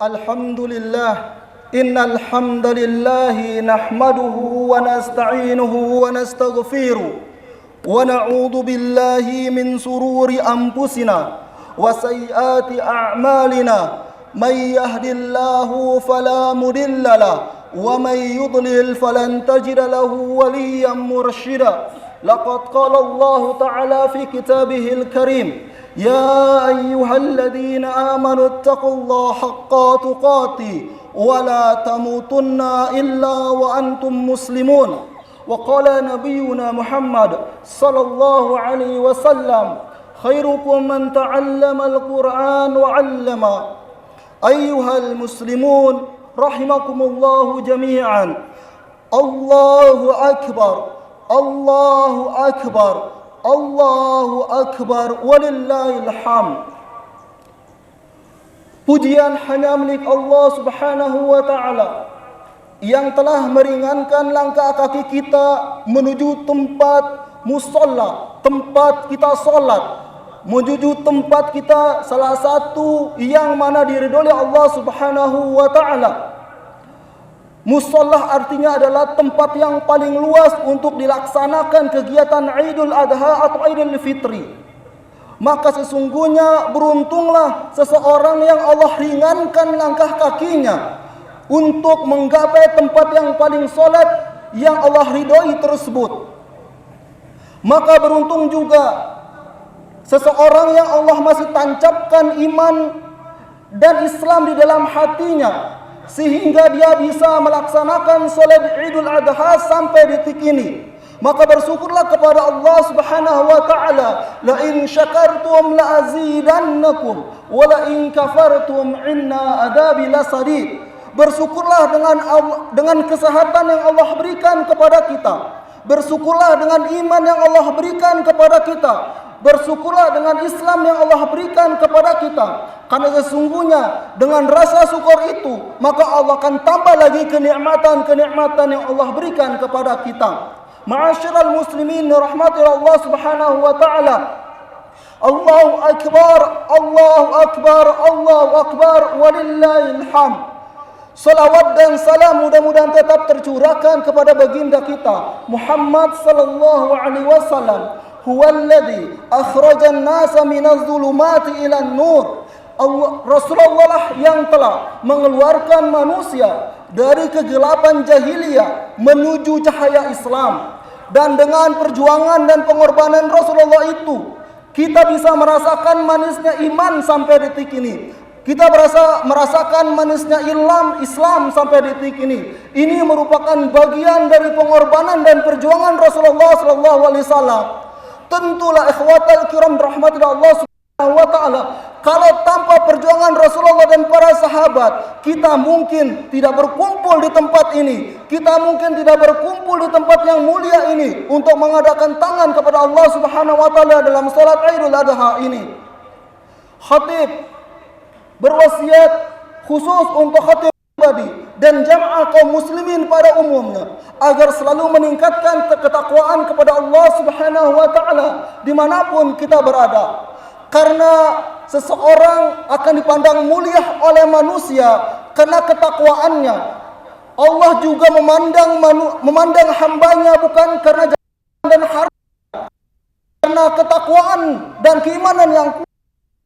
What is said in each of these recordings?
الحمد لله إن الحمد لله نحمده ونستعينه ونستغفره ونعوذ بالله من شرور أنفسنا وسيئات أعمالنا من يهد الله فلا مضل له ومن يضلل فلن تجد له وليا مرشدا لقد قال الله تعالى في كتابه الكريم يا أيها الذين آمنوا اتقوا الله حق تقاته ولا تموتن إلا وأنتم مسلمون وقال نبينا محمد صلى الله عليه وسلم خيركم من تعلم القرآن وعلمه أيها المسلمون رحمكم الله جميعا الله أكبر الله أكبر Allahu Akbar walillahil hamd. Pujian hanya milik Allah Subhanahu wa taala yang telah meringankan langkah kaki kita menuju tempat musalla, tempat kita salat, menuju tempat kita salah satu yang mana diridhoi Allah Subhanahu wa taala. Musalla artinya adalah tempat yang paling luas untuk dilaksanakan kegiatan Idul Adha atau Idul Fitri. Maka sesungguhnya beruntunglah seseorang yang Allah ringankan langkah kakinya untuk menggapai tempat yang paling solat yang Allah ridhoi tersebut. Maka beruntung juga seseorang yang Allah masih tancapkan iman dan Islam di dalam hatinya, sehingga dia bisa melaksanakan salat Idul Adha sampai detik ini. Maka bersyukurlah kepada Allah Subhanahu wa taala, la in syakartum la azidannakum wa la in kafartum inna adabi lasadid. Bersyukurlah dengan kesehatan yang Allah berikan kepada kita. Bersyukurlah dengan iman yang Allah berikan kepada kita. Bersyukurlah dengan Islam yang Allah berikan kepada kita. Karena sesungguhnya dengan rasa syukur itu, maka Allah akan tambah lagi kenikmatan-kenikmatan yang Allah berikan kepada kita. Ma'asyiral muslimin rahmati Allah Subhanahu wa taala. Allahu akbar, Allahu akbar, Allahu akbar walillahil hamd. Salawat dan salam mudah-mudahan tetap tercurahkan kepada baginda kita Muhammad sallallahu alaihi wasallam. Huwallazi akhrajan nasa minaz zulumati ilan nur. Rasulullah lah yang telah mengeluarkan manusia dari kegelapan jahiliyah menuju cahaya Islam. Dan dengan perjuangan dan pengorbanan Rasulullah itu, kita bisa merasakan manisnya iman sampai detik ini. Kita merasakan manisnya Islam sampai detik ini. Ini merupakan bagian dari pengorbanan dan perjuangan Rasulullah sallallahu alaihi wasallam. Tentulah ikhwatal kiram rahmatillah Allah Subhanahu wa taala, kalau tanpa perjuangan Rasulullah dan para sahabat, kita mungkin tidak berkumpul di tempat ini. Kita mungkin tidak berkumpul di tempat yang mulia ini untuk mengadakan tangan kepada Allah Subhanahu wa taala dalam salat Idul Adha ini. Khatib berwasiat khusus untuk khatib pribadi dan jamaah kaum muslimin pada umumnya agar selalu meningkatkan ketakwaan kepada Allah Subhanahu wa taala dimanapun kita berada. Karena seseorang akan dipandang mulia oleh manusia karena ketakwaannya. Allah juga memandang hambanya bukan karena jabatan dan harta, karena ketakwaan dan keimanan yang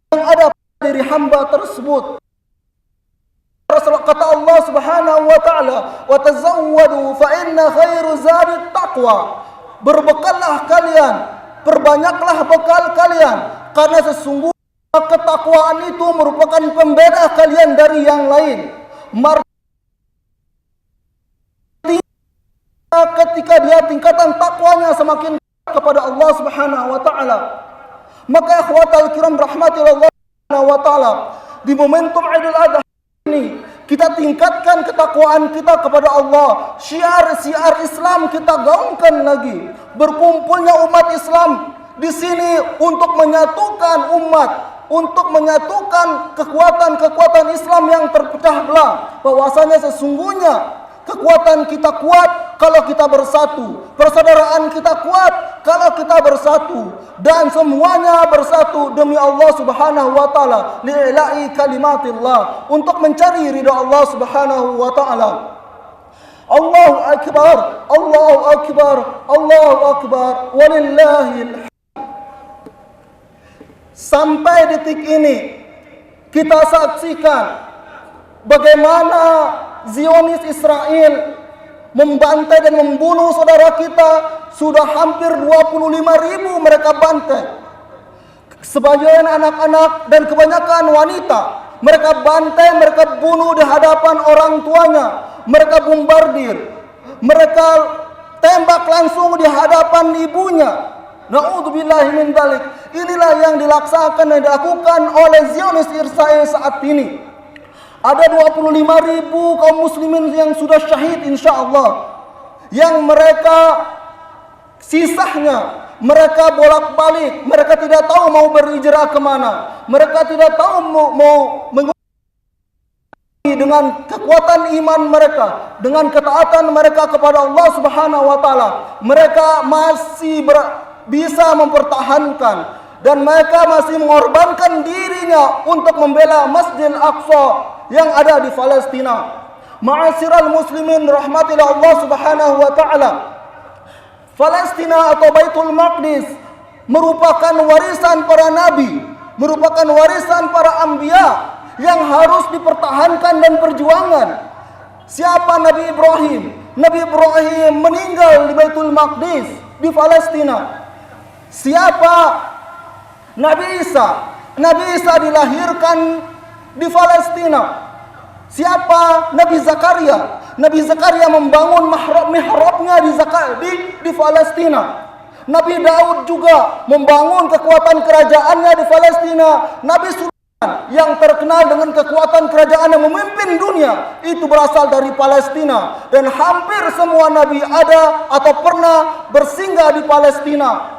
ada pada diri hamba tersebut. Kata Allah Subhanahu wa taala, "Wa tazawwadu fa inna khairu zadi taqwa." Berbekallah kalian, perbanyaklah bekal kalian, karena sesungguhnya ketakwaan itu merupakan pembeda kalian dari yang lain. Ketika dia tingkatan takwanya semakin kepada Allah Subhanahu wa taala. Maka ikhwatal kiram rahmatillah Subhanahu wa taala, di momentum Idul Adha ini kita tingkatkan ketakwaan kita kepada Allah. Syiar-syiar Islam kita gaungkan lagi. Berkumpulnya umat Islam di sini untuk menyatukan umat, untuk menyatukan kekuatan-kekuatan Islam yang terpecah belah. Bahwasanya sesungguhnya kekuatan kita kuat kalau kita bersatu. Persaudaraan kita kuat kalau kita bersatu. Dan semuanya bersatu demi Allah Subhanahu wa taala, li'ila'i kalimatillah, untuk mencari ridha Allah Subhanahu wa taala. Allahu akbar, Allahu akbar, Allahu akbar, walillahil. Sampai detik ini kita saksikan bagaimana Zionis Israel membantai dan membunuh saudara kita. Sudah hampir 25.000 mereka bantai. Sebagian anak-anak dan kebanyakan wanita mereka bantai, mereka bunuh di hadapan orang tuanya. Mereka bombardir, mereka tembak langsung di hadapan ibunya. Na'udzubillahi min dzalik. Inilah yang dilaksanakan dan dilakukan oleh Zionis Israel saat ini. Ada 25.000 kaum muslimin yang sudah syahid insyaallah. Yang mereka sisanya mereka bolak-balik, mereka tidak tahu mau berhijrah kemana. Mereka tidak tahu mau dengan kekuatan iman mereka, dengan ketaatan mereka kepada Allah Subhanahu wa taala, mereka masih bisa mempertahankan dan mereka masih mengorbankan dirinya untuk membela Masjidil Aqsa yang ada di Palestina. Ma'asyiral muslimin rahmatillah Allah Subhanahu wa taala. Palestina atau Baitul Maqdis merupakan warisan para nabi, merupakan warisan para anbiya yang harus dipertahankan dan perjuangan. Siapa Nabi Ibrahim? Nabi Ibrahim meninggal di Baitul Maqdis di Palestina. Siapa Nabi Isa? Nabi Isa dilahirkan di Palestina. Siapa Nabi Zakaria? Nabi Zakaria membangun mihrabnya di Palestina. Nabi Daud juga membangun kekuatan kerajaannya di Palestina. Nabi yang terkenal dengan kekuatan kerajaan yang memimpin dunia itu berasal dari Palestina, dan hampir semua nabi ada atau pernah bersinggah di Palestina.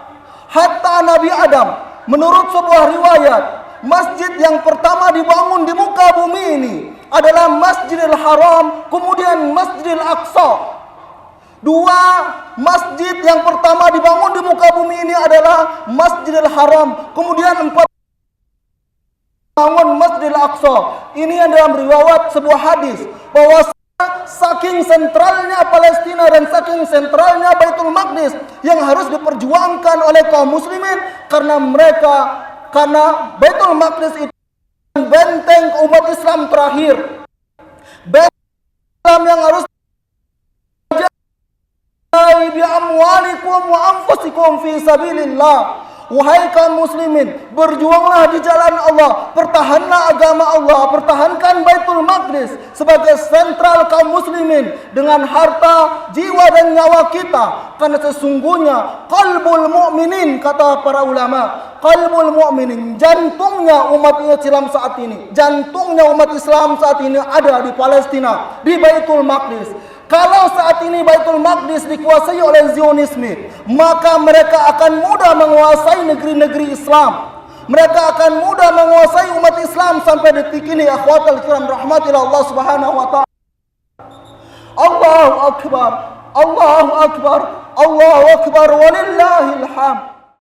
Hatta Nabi Adam, menurut sebuah riwayat, masjid yang pertama dibangun di muka bumi ini adalah Masjidil Haram, kemudian Masjidil Aqsa. Dua masjid yang pertama dibangun di muka bumi ini adalah Masjidil Haram, kemudian bangun Masjidil Aqsa. Ini yang dalam riwayat sebuah hadis bahwa saking sentralnya Palestina dan saking sentralnya Baitul Maqdis yang harus diperjuangkan oleh kaum muslimin, karena Baitul Maqdis itu benteng umat Islam terakhir, benteng Islam yang harus bi amwalikum wa anfusikum fi sabilillah. Wahai kaum muslimin, berjuanglah di jalan Allah, pertahanlah agama Allah, pertahankan Baitul Maqdis sebagai sentral kaum muslimin dengan harta, jiwa dan nyawa kita. Karena sesungguhnya qalbul mu'minin, kata para ulama, qalbul mu'minin, jantungnya umat Islam saat ini, jantungnya umat Islam saat ini ada di Palestina, di Baitul Maqdis. Kalau saat ini Baitul Maqdis dikuasai oleh Zionisme, maka mereka akan mudah menguasai negeri-negeri Islam. Mereka akan mudah menguasai umat Islam sampai detik ini. Akhwatal kiram rahmatillah Allah Subhanahu wa taala. Allahu akbar, Allahu akbar, Allahu akbar, walillahil hamd.